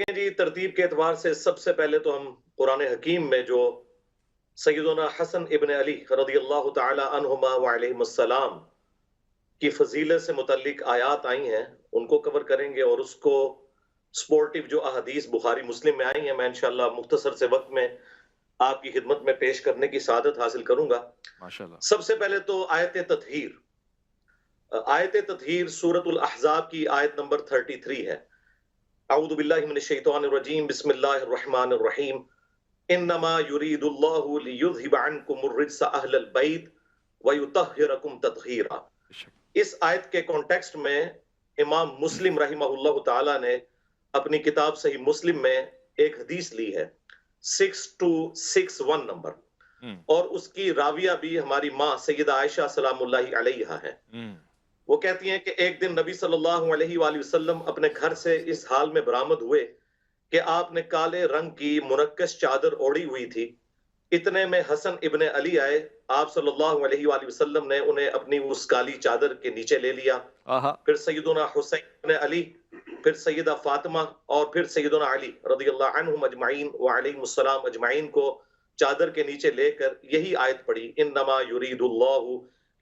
جی ترتیب کے اعتبار سے سب سے پہلے تو ہم قرآن حکیم میں جو سیدنا حسن ابن علی رضی اللہ تعالی عنہما وعلیہم السلام کی فضیلت سے متعلق آیات آئی ہیں ان کو کور کریں گے، اور اس کو سپورٹیو جو احادیث بخاری مسلم میں آئی ہیں میں انشاءاللہ مختصر سے وقت میں آپ کی خدمت میں پیش کرنے کی سعادت حاصل کروں گا۔ ماشاءاللہ۔ سب سے پہلے تو آیت تطہیر سورۃ الاحزاب کی آیت نمبر 33 ہے۔ اعوذ باللہ من الشیطان الرجیم، بسم اللہ الرحمن الرحیم، انما یرید اللہ لیذھب عنکم الرجس اہل البیت ویطہرکم تطہیرا۔ اس آیت کے کانٹیکسٹ میں امام مسلم رحمہ اللہ تعالی نے اپنی کتاب صحیح مسلم میں ایک حدیث لی ہے 6261 نمبر، اور اس کی راویہ بھی ہماری ماں سیدہ عائشہ سلام اللہ علیہا ہے۔ وہ کہتی ہیں کہ ایک دن نبی صلی اللہ علیہ وآلہ وسلم اپنے گھر سے اس حال میں برآمد ہوئے کہ آپ نے کالے رنگ کی منکش چادر اوڑھی ہوئی تھی۔ اتنے میں حسن ابن علی آئے، آپ صلی اللہ علیہ وآلہ وسلم نے انہیں اپنی اس کالی چادر کے نیچے لے لیا۔ پھر سیدنا حسین ابن علی، پھر سیدہ فاطمہ، اور پھر سیدنا علی رضی اللہ عنہم اجمعین وعلیہم السلام اجمعین کو چادر کے نیچے لے کر یہی آیت پڑھی، انما یرید اللہ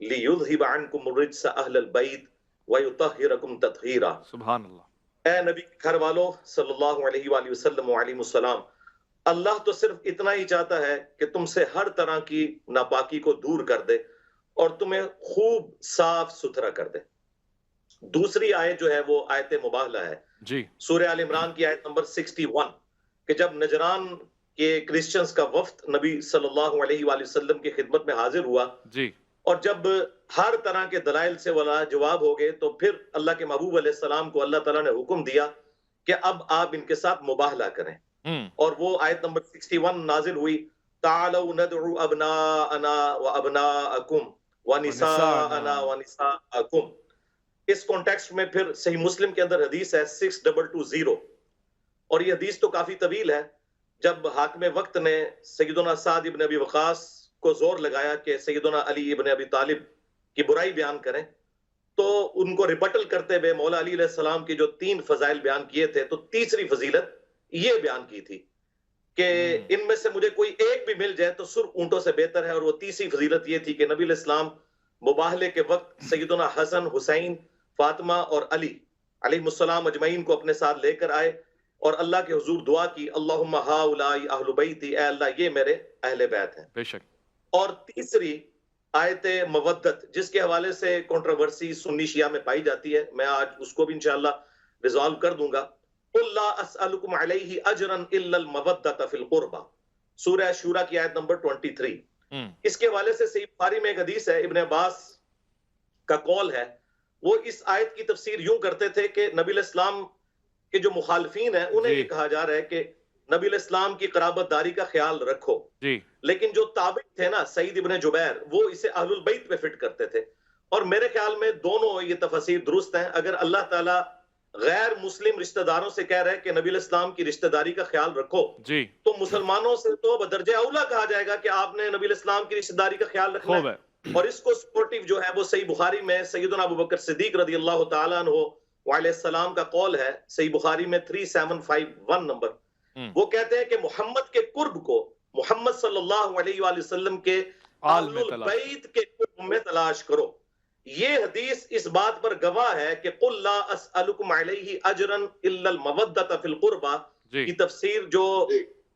لیذھب عنکم الرجس اہل البیت ویطہرکم تطہیرا۔ سبحان اللہ۔ اے نبی کے گھر والو صلی اللہ علیہ وآلہ وسلم وعلیہ السلام، اللہ تو صرف اتنا ہی چاہتا ہے کہ تم سے ہر طرح کی ناپاکی کو دور کر دے اور تمہیں خوب صاف ستھرا کر دے۔ دوسری آیت جو ہے وہ آیت مباہلہ ہے جی، سورہ آل عمران کی آیت نمبر 61، کہ جب نجران کے کرسچنز کا وفد نبی صلی اللہ علیہ وآلہ وسلم کی خدمت میں حاضر ہوا، جی، اور جب ہر طرح کے دلائل سے وہ جواب ہو گئے، تو پھر اللہ کے محبوب علیہ السلام کو اللہ تعالیٰ نے حکم دیا کہ اب آپ ان کے ساتھ مباہلہ کریں، اور وہ آیت نمبر 61 نازل ہوئی، تعالوا ندعو ابناءنا وابناءکم ونساءنا ونساءکم۔ اس کانٹیکسٹ میں پھر صحیح مسلم کے اندر حدیث ہے 6220، اور یہ حدیث تو کافی طویل ہے۔ جب حاکم وقت نے سیدنا سعد ابن ابی وقاص کو زور لگایا کہ سیدنا علی ابن ابی طالب کی برائی بیان کریں، تو ان کو ریبٹل کرتے ہوئے مولا علی علیہ السلام کی جو 3 فضائل بیان کیے تھے، تو تیسری فضیلت یہ بیان کی تھی کہ ان میں سے مجھے کوئی ایک بھی مل جائے تو سرخ اونٹوں سے بہتر ہے، اور وہ تیسری فضیلت یہ تھی کہ نبی علیہ السلام مباہلے کے وقت سیدنا حسن، حسین، فاطمہ اور علی علیہ السلام اجمعین کو اپنے ساتھ لے کر آئے اور اللہ کے حضور دعا کی، اللہم ہؤلاء اہل بیتی، اے اللہ یہ میرے اہل بیت ہیں۔ بے شک۔ اور تیسری آیت مودت، جس کے حوالے سے کنٹروورسی سنی شیعہ میں پائی جاتی ہے، میں آج اس کو بھی انشاءاللہ ریزالو کر دوں گا۔ قل لا اسألکم علیہ اجرا الا المودۃ فی القربى، سورہ شورى کی آیت نمبر 23۔ اس کے حوالے سے صحیح بخاری میں ایک حدیث ہے، ابن عباس کا قول ہے، وہ اس آیت کی تفسیر یوں کرتے تھے کہ نبی علیہ السلام کے جو مخالفین ہیں انہیں یہ کہا جا رہا ہے کہ نبی علیہ السلام کی قرابت داری کا خیال رکھو، لیکن جو تابع تھے نا سعید ابن جبیر، وہ اسے اہل البیت پہ فٹ کرتے تھے، اور میرے خیال میں دونوں یہ تفاسیر درست ہیں۔ اگر اللہ تعالیٰ غیر مسلم رشتہ داروں سے کہہ رہے ہیں کہ نبی علیہ السلام کی رشتہ داری کا خیال رکھو، تو مسلمانوں سے تو بدرجہ اولا کہا جائے گا کہ آپ نے نبی علیہ السلام کی رشتہ داری کا خیال رکھنا ہے۔ اور اس کو سپورٹیو جو ہے وہ صحیح بخاری میں سیدنا ابو بکر صدیق رضی اللہ تعالیٰ عنہ وعلیہ السلام کا قول ہے، صحیح بخاری میں 3751 نمبر، وہ کہتے ہیں کہ محمد کے قرب کو محمد صلی اللہ علیہ وآلہ وسلم کے اہل البیت کے قرب میں تلاش کرو۔ یہ حدیث اس بات پر گواہ ہے کہ قل لا اسألکم علیہ اجرا الا المودۃ فی القربى کی تفسیر جو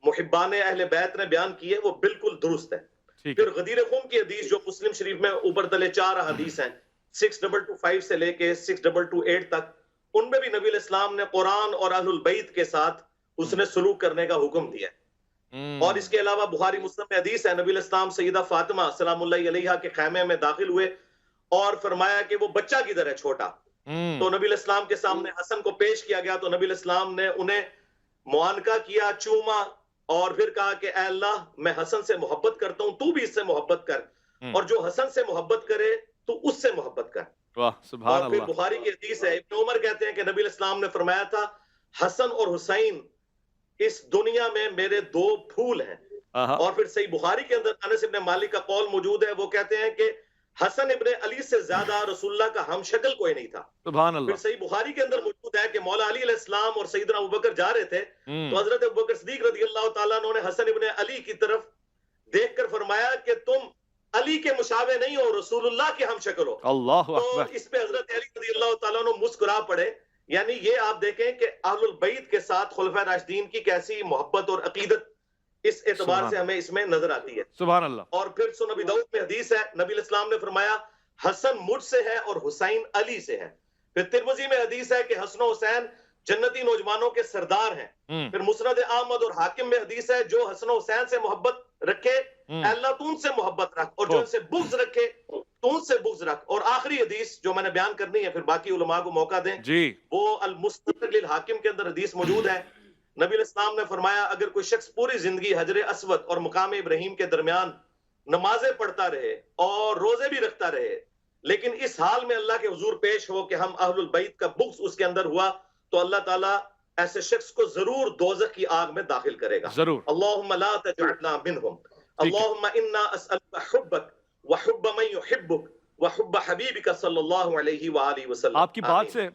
محبان اہل بیت نے بیان کی ہے وہ بالکل درست ہے۔ پھر غدیر خم کی حدیث جو مسلم شریف میں اوپر تلے 4 حدیث ہیں 6225 سے لے کے 6228 تک، ان میں بھی نبی علیہ السلام نے قرآن اور اہل البیت کے ساتھ اس نے سلوک کرنے کا حکم دیا ہے۔ اور اس کے علاوہ بخاری مسلم میں حدیث ہے، نبی علیہ السلام سیدہ فاطمہ سلام اللہ علیہا کے خیمے میں داخل ہوئے اور فرمایا کہ وہ بچہ کدھر ہے چھوٹا، تو نبی علیہ السلام کے سامنے حسن کو پیش کیا گیا، تو نبی علیہ السلام نے انہیں معانقہ کیا، چوما، اور پھر کہا کہ اے اللہ میں حسن سے محبت کرتا ہوں، تو بھی اس سے محبت کر، اور جو حسن سے محبت کرے تو اس سے محبت کر۔ اور پھر بخاری کی حدیث ہے، ابن عمر کہتے ہیں کہ نبی علیہ السلام نے فرمایا تھا حسن اور حسین اس دنیا میں میرے 2 پھول ہیں۔ اور پھر صحیح بخاری کے اندر انس ابن مالک کا قول موجود ہے، وہ کہتے ہیں کہ حسن ابن علی سے زیادہ رسول اللہ کا ہم شکل کوئی نہیں تھا. سبحان پھر اللہ. صحیح بخاری کے اندر موجود ہے کہ مولا علی علیہ السلام اور سیدنا ابوبکر جا رہے تھے تو حضرت ابوبکر صدیق رضی اللہ تعالیٰ عنہ نے حسن ابن علی کی طرف دیکھ کر فرمایا کہ تم علی کے مشابہ نہیں ہو، رسول اللہ کے ہم شکل ہو. اللہ تو اکبر. اس پہ حضرت علی رضی اللہ تعالیٰ عنہ مسکرا پڑے. یعنی یہ آپ دیکھیں کہ اہل البیت کے ساتھ خلفۂ راشدین کی کیسی محبت اور عقیدت اس اعتبار سے ہمیں اس میں نظر آتی ہے. سبحان اللہ. اور پھر سنن ابی داؤد میں حدیث ہے، نبی علیہ السلام نے فرمایا حسن مجھ سے ہے اور حسین علی سے ہے. پھر ترمذی میں حدیث ہے کہ حسن و حسین جنتی نوجوانوں کے سردار ہیں. پھر مسند احمد اور حاکم میں حدیث ہے جو حسن و حسین سے محبت رکھے اللہ تو ان سے محبت رکھ، اور جو ان سے بغض رکھے تو ان سے بغض رکھ. اور آخری حدیث جو میں نے بیان کرنی ہے پھر باقی علماء کو موقع دیں، وہ المستدرک للحاکم کے اندر حدیث موجود ہے. نبی علیہ السلام نے فرمایا اگر کوئی شخص پوری زندگی حجر اسود اور مقام ابراہیم کے درمیان نمازیں پڑھتا رہے اور روزے بھی رکھتا رہے لیکن اس حال میں اللہ کے حضور پیش ہو کہ ہم اہل البیت کا بغض اس کے اندر ہوا تو اللہ تعالیٰ ایسے شخص کو ضرور دوزخ کی آگ میں داخل کرے گا. ضرور. اللہم لا تجعلنا منہم، اللہم انا اسألک حبک وحب من یحبک وحب حبیبک صلی اللہ علیہ وآلہ وسلم. آپ کی بات سے